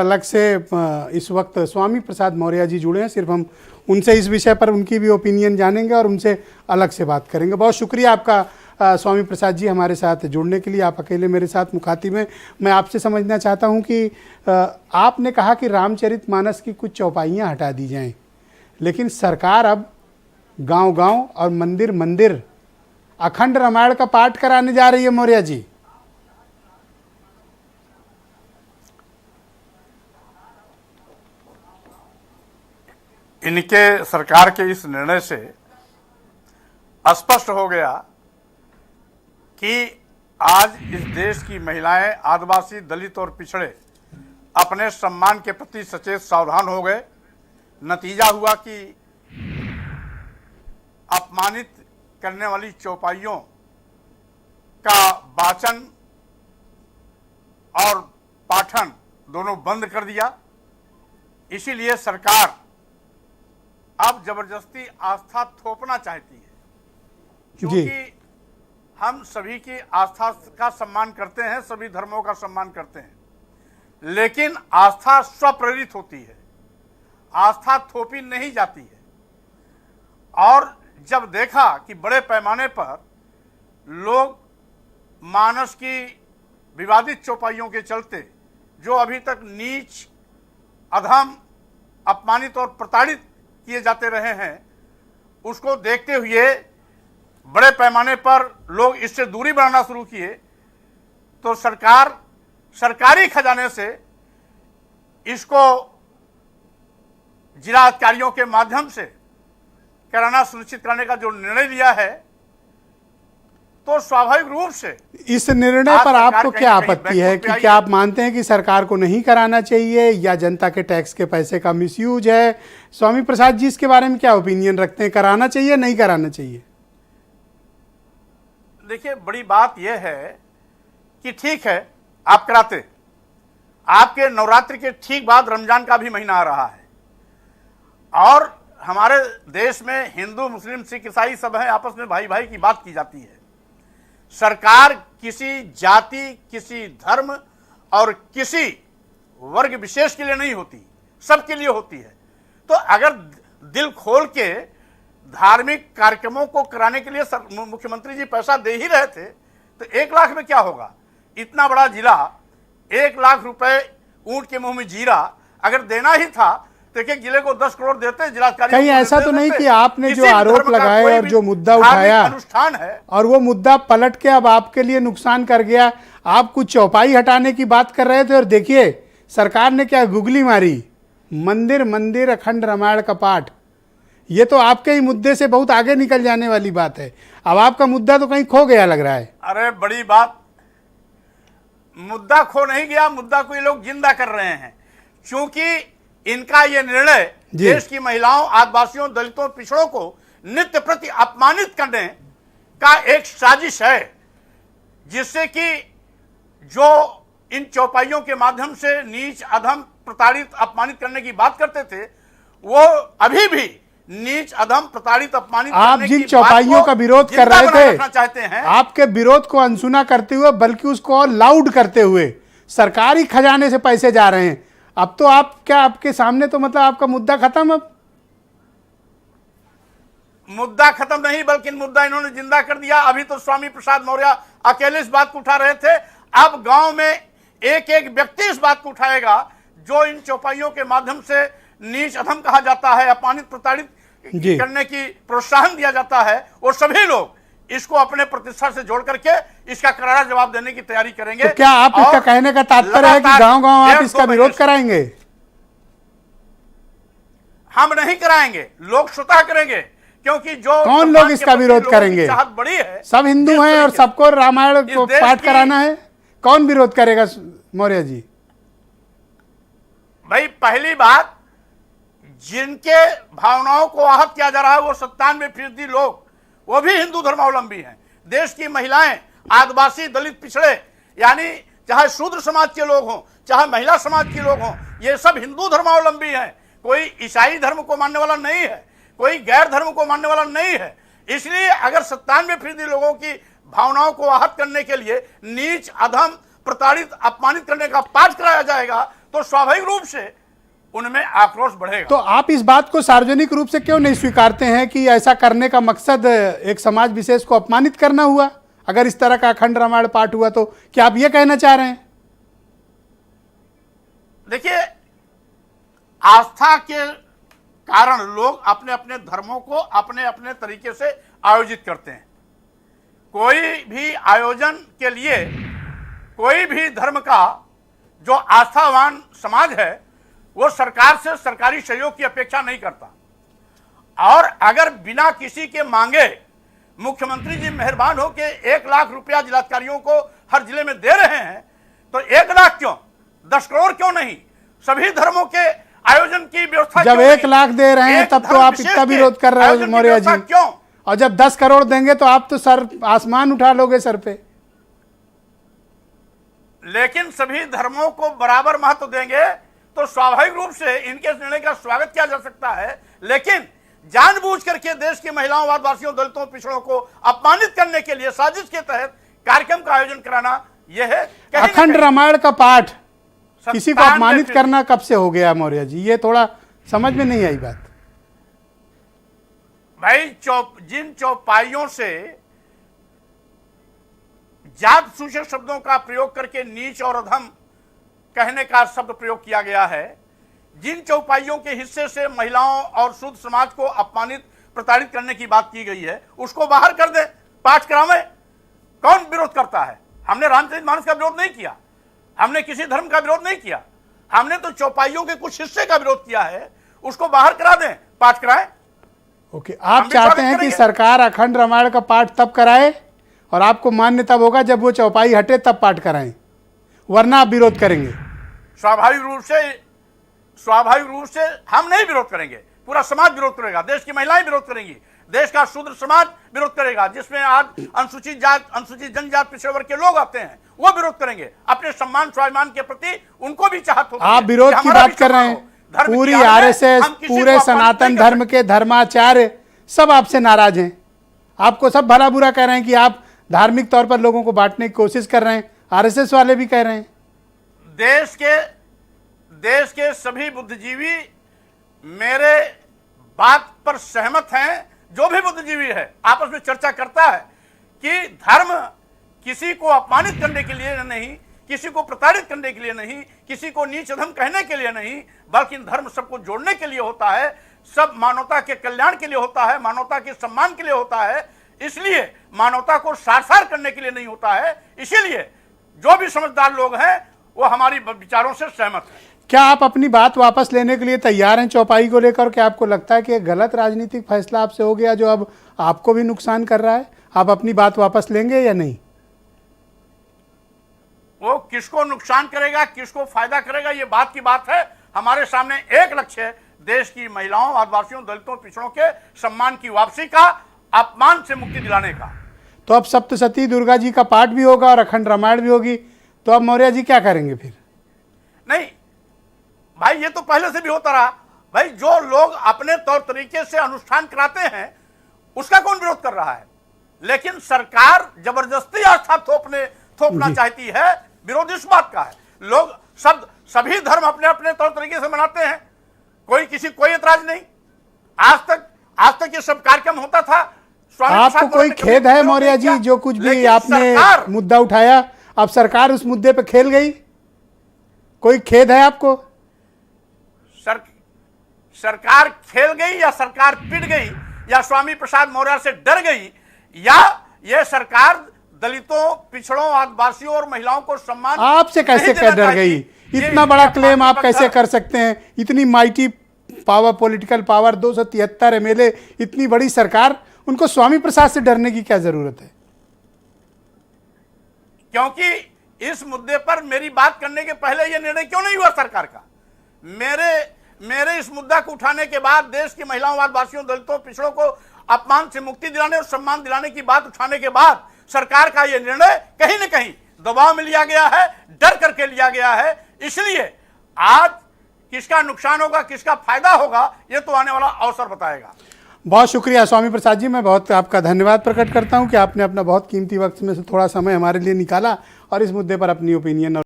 अलग से इस वक्त स्वामी प्रसाद मौर्य जी जुड़े हैं। सिर्फ हम उनसे इस विषय पर उनकी भी ओपिनियन जानेंगे और उनसे अलग से बात करेंगे। बहुत शुक्रिया आपका स्वामी प्रसाद जी हमारे साथ जुड़ने के लिए। आप अकेले मेरे साथ मुखातिब हैं। मैं आपसे समझना चाहता हूं कि आपने कहा कि रामचरितमानस की कुछ चौपाइयां हटा दी जाएं, लेकिन सरकार अब गांव-गांव और मंदिर-मंदिर अखंड रामायण का पाठ कराने जा रही है। मौर्य जी, इनके सरकार के इस निर्णय से स्पष्ट हो गया कि आज इस देश की महिलाएं, आदिवासी, दलित और पिछड़े अपने सम्मान के प्रति सचेत सावधान हो गए। नतीजा हुआ कि अपमानित करने वाली चौपाइयों का वाचन और पाठन दोनों बंद कर दिया। इसीलिए सरकार अब जबरदस्ती आस्था थोपना चाहती है, क्योंकि हम सभी की आस्था का सम्मान करते हैं, सभी धर्मों का सम्मान करते हैं, लेकिन आस्था स्वप्रेरित होती है, आस्था थोपी नहीं जाती है। और जब देखा कि बड़े पैमाने पर लोग मानस की विवादित चौपाइयों के चलते जो अभी तक नीच, अधम, अपमानित और प्रताड़ित किए जाते रहे हैं, उसको देखते हुए बड़े पैमाने पर लोग इससे दूरी बनाना शुरू किए, तो सरकार सरकारी खजाने से इसको जिला अधिकारियों के माध्यम से कराना सुनिश्चित करने का जो निर्णय लिया है, तो स्वाभाविक रूप से इस निर्णय पर आपको क्या आपत्ति है कि क्या आप मानते हैं कि सरकार को नहीं कराना चाहिए या जनता के टैक्स के पैसे का मिसयूज है? स्वामी प्रसाद जी इसके बारे में क्या ओपिनियन रखते हैं, कराना चाहिए नहीं कराना चाहिए? देखिए, बड़ी बात यह है कि ठीक है आप कराते, आपके नवरात्रि के ठीक बाद रमजान का भी महीना आ रहा है और हमारे देश में हिंदू, मुस्लिम, सिख, ईसाई सब हैं, आपस में भाई भाई की बात की जाती है। सरकार किसी जाति, किसी धर्म और किसी वर्ग विशेष के लिए नहीं होती, सबके लिए होती है। तो अगर दिल खोल के धार्मिक कार्यक्रमों को कराने के लिए मुख्यमंत्री जी पैसा दे ही रहे थे, तो 1 लाख में क्या होगा? इतना बड़ा जिला, 1 लाख रुपए ऊंट के मुंह में जीरा अगर देना ही था तो एक जिले को 10 करोड़ देते। जिलाधिकारी कहीं ऐसा तो नहीं कि आपने जो आरोप लगाए और जो मुद्दा उठाया अनुष्ठान है और वो मुद्दा पलट के अब आपके लिए नुकसान कर गया? आप कुछ चौपाई हटाने की बात कर रहे थे और देखिए सरकार ने क्या गुगली मारी, मंदिर मंदिर अखंड रामायण का पाठ। ये तो आपके ही मुद्दे से बहुत आगे निकल जाने वाली बात है। अब आपका मुद्दा तो कहीं खो गया लग रहा है। अरे बड़ी बात, मुद्दा खो नहीं गया, मुद्दा को ये लोग जिंदा कर रहे हैं, क्योंकि इनका ये निर्णय देश की महिलाओं, आदिवासियों, दलितों, पिछड़ों को नित्य प्रति अपमानित करने का एक साजिश है, जिससे कि जो इन चौपाइयों के माध्यम से नीच, अधम, प्रताड़ित, अपमानित करने की बात करते थे, वो अभी भी नीच, अधम, प्रताड़ित, अपमानित आप जिन चौपाइयों का विरोध कर रहे थे, चाहते हैं, आपके विरोध को अनसुना करते हुए बल्कि उसको और लाउड करते हुए सरकारी खजाने से पैसे जा रहे हैं। अब तो आप क्या, आपके सामने तो मतलब आपका मुद्दा खत्म? अब मुद्दा खत्म नहीं, बल्कि मुद्दा इन्होंने जिंदा कर दिया। अभी तो स्वामी प्रसाद मौर्य अकेले इस बात को उठा रहे थे, अब गांव में एक एक व्यक्ति इस बात को उठाएगा जो इन चौपाइयों के माध्यम से नीच, अधम कहा जाता है, अपमानित, प्रताड़ित करने की प्रोत्साहन दिया जाता है, और सभी लोग इसको अपने प्रतिष्ठा से जोड़ करके इसका करारा जवाब देने की तैयारी करेंगे। तो क्या आप इसका कहने का तात्पर्य है कि गांव-गांव आप इसका विरोध कराएंगे? हम नहीं कराएंगे, लोग स्वतः करेंगे, क्योंकि जो कौन लोग इसका विरोध करेंगे? चाहत बड़ी है, सब हिंदू हैं और सबको रामायण को पाठ कराना है, कौन विरोध करेगा मौर्य जी? भाई पहली बात, जिनके भावनाओं को आहत किया जा रहा है वो 97% लोग वो भी हिंदू धर्मावलंबी हैं। देश की महिलाएं, आदिवासी, दलित, पिछड़े, यानी चाहे शूद्र समाज के लोग हों, चाहे महिला समाज के लोग हों, ये सब हिंदू धर्मावलंबी हैं। कोई ईसाई धर्म को मानने वाला नहीं है, कोई गैर धर्म को मानने वाला नहीं है। इसलिए अगर 97% लोगों की भावनाओं को आहत करने के लिए नीच, अधम, प्रताड़ित, अपमानित करने का पाठ कराया जाएगा, तो स्वाभाविक रूप से उनमें आक्रोश बढ़ेगा। तो आप इस बात को सार्वजनिक रूप से क्यों नहीं स्वीकारते हैं कि ऐसा करने का मकसद एक समाज विशेष को अपमानित करना हुआ? अगर इस तरह का अखंड रामायण पाठ हुआ तो क्या आप ये कहना चाह रहे हैं? देखिए, आस्था के कारण लोग अपने अपने धर्मों को अपने अपने तरीके से आयोजित करते हैं। कोई भी आयोजन के लिए कोई भी धर्म का जो आस्थावान समाज है वो सरकार से सरकारी सहयोग की अपेक्षा नहीं करता। और अगर बिना किसी के मांगे मुख्यमंत्री जी मेहरबान हो के 1 लाख रुपया जिलाधिकारियों को हर जिले में दे रहे हैं तो 1 लाख क्यों, 10 करोड़ क्यों नहीं? सभी धर्मों के आयोजन की व्यवस्था जब 1 लाख दे रहे हैं तब तो आप इतना विरोध कर रहे हो मौर्य जी, क्यों? और जब 10 करोड़ देंगे तो आप तो सर आसमान उठा लोगे सर पे। लेकिन सभी धर्मों को बराबर महत्व देंगे तो स्वाभाविक रूप से इनके निर्णय का स्वागत किया जा सकता है। लेकिन जानबूझ करके देश की महिलाओं, आदिवासियों, दलितों, पिछड़ों को अपमानित करने के लिए साजिश के तहत कार्यक्रम का आयोजन कराना यह है। अखंड रामायण का पाठ किसी को अपमानित करना कब से हो गया मौर्य जी? ये थोड़ा समझ में नहीं आई बात। भाई जिन चौपाइयों से जात सूचक शब्दों का प्रयोग करके नीच और अधम कहने का शब्द प्रयोग किया गया है, जिन चौपाइयों के हिस्से से महिलाओं और शुद्ध समाज को अपमानित प्रताड़ित करने की बात की गई है, उसको बाहर कर दे, पाठ करावे। कौन विरोध करता है? हमने रामचरितमानस का विरोध नहीं किया, हमने किसी धर्म का विरोध नहीं किया, हमने तो चौपाइयों के कुछ हिस्से का विरोध किया है। उसको बाहर करा दें, पाठ कराएं। ओके, आप चाहते हैं कि सरकार अखंड रामायण का पाठ तब कराए और आपको मान्य तब होगा जब वो चौपाई हटे तब पाठ कराएं, वरना आप विरोध करेंगे? स्वाभाविक रूप से हम नहीं विरोध करेंगे, पूरा समाज विरोध करेगा, देश की महिलाएं विरोध करेंगी, देश का शूद्र समाज विरोध करेगा, जिसमें आज अनुसूचित जात, अनुसूचित जनजाति, पिछड़े वर्ग के लोग आते हैं, वो विरोध करेंगे। अपने सम्मान स्वाभिमान के प्रति उनको भी चाहत होती है। आप विरोध की बात कर रहे हैं, पूरी आरएसएस, पूरे सनातन धर्म के धर्माचार्य सब आपसे नाराज हैं, आपको सब भला बुरा कह रहे हैं कि आप धार्मिक तौर पर लोगों को बांटने की कोशिश कर रहे हैं। आरएसएस वाले भी कह रहे हैं। देश के सभी बुद्धिजीवी मेरे बात पर सहमत हैं। जो भी बुद्धिजीवी है आपस में चर्चा करता है कि धर्म किसी को अपमानित करने के लिए नहीं, किसी को प्रताड़ित करने के लिए नहीं, किसी को नीच अधम कहने के लिए नहीं, बल्कि धर्म सबको जोड़ने के लिए होता है, सब मानवता के कल्याण के लिए होता है, मानवता के सम्मान के लिए होता है। इसलिए मानवता को सार करने के लिए नहीं होता है। इसीलिए जो भी समझदार लोग हैं वो हमारी विचारों से सहमत हैं। क्या आप अपनी बात वापस लेने के लिए तैयार हैं चौपाई को लेकर? क्या आपको लगता है कि एक गलत राजनीतिक फैसला आपसे हो गया जो अब आपको भी नुकसान कर रहा है? आप अपनी बात वापस लेंगे या नहीं? वो किसको नुकसान करेगा, किसको फायदा करेगा, ये बात की बात है। हमारे सामने एक लक्ष्य है, देश की महिलाओं, आदिवासियों, दलितों, पिछड़ों के सम्मान की वापसी का, अपमान से मुक्ति दिलाने का। तो अब सप्तशती दुर्गा जी का पाठ भी होगा और अखंड रामायण भी होगी, तो अब मौर्य जी क्या करेंगे फिर? नहीं भाई, ये तो पहले से भी होता रहा। भाई, जो लोग अपने तौर तरीके से अनुष्ठान कराते हैं उसका कौन विरोध कर रहा है? लेकिन सरकार जबरदस्ती आस्था थोपना चाहती है, विरोध इस बात का है। लोग सभी धर्म अपने अपने तौर तरीके से मनाते हैं, कोई एतराज नहीं। आज तक ये सब कार्यक्रम होता था। आपको कोई खेद है मौर्य जी, जो कुछ भी आपने मुद्दा उठाया अब सरकार उस मुद्दे पे खेल गई? कोई खेद है आपको? सरकार खेल गई या सरकार पिट गई या स्वामी प्रसाद मौर्य से डर गई या ये सरकार दलितों, पिछड़ों, आदिवासियों और महिलाओं को सम्मान आपसे कैसे डर गई? इतना बड़ा क्लेम आप कैसे कर सकते हैं? इतनी mighty power, political power, 273 MLA, इतनी बड़ी सरकार, उनको स्वामी प्रसाद से डरने की क्या जरूरत है? क्योंकि इस मुद्दे पर मेरी बात करने के पहले यह निर्णय क्यों नहीं हुआ सरकार का? मेरे इस मुद्दा को उठाने के बाद, देश की महिलाओं, आदिवासियों, दलितों, पिछड़ों को अपमान से मुक्ति दिलाने और सम्मान दिलाने की बात उठाने के बाद सरकार का यह निर्णय कहीं न कहीं दबाव में लिया गया है, डर करके लिया गया है। इसलिए आज किसका नुकसान होगा, किसका फायदा होगा, यह तो आने वाला अवसर बताएगा। बहुत शुक्रिया स्वामी प्रसाद जी, मैं बहुत आपका धन्यवाद प्रकट करता हूं कि आपने अपना बहुत कीमती वक्त में से थोड़ा समय हमारे लिए निकाला और इस मुद्दे पर अपनी ओपिनियन